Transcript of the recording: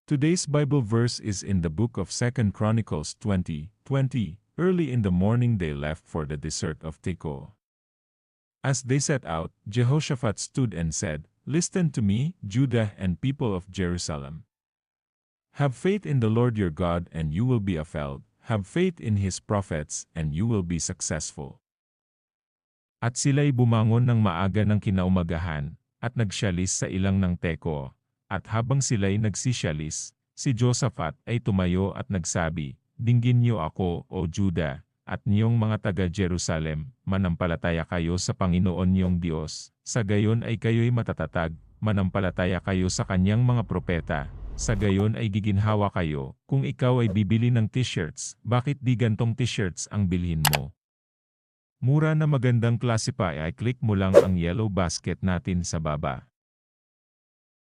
Today's Bible verse is in the book of 2 Chronicles 20:20. Early in the morning they left for the desert of Tekoa. As they set out, Jehoshaphat stood and said, "Listen to me, Judah and people of Jerusalem. Have faith in the Lord your God and you will be upheld. Have faith in His prophets and you will be successful." At sila'y bumangon ng maaga ng kinaumagahan, at nagsyalis sa ilang ng Tekoa. At habang sila'y nagsisyalis, si Josaphat ay tumayo at nagsabi, "Dinggin niyo ako, O Juda, at niyong mga taga-Jerusalem, manampalataya kayo sa Panginoon niyong Diyos. Sa gayon ay kayo'y matatatag, manampalataya kayo sa kanyang mga propeta. Sa gayon ay giginhawa kayo. Kung ikaw ay bibili ng t-shirts, bakit di gantong t-shirts ang bilhin mo? Mura na magandang klase pa ay click mo lang ang yellow basket natin sa baba.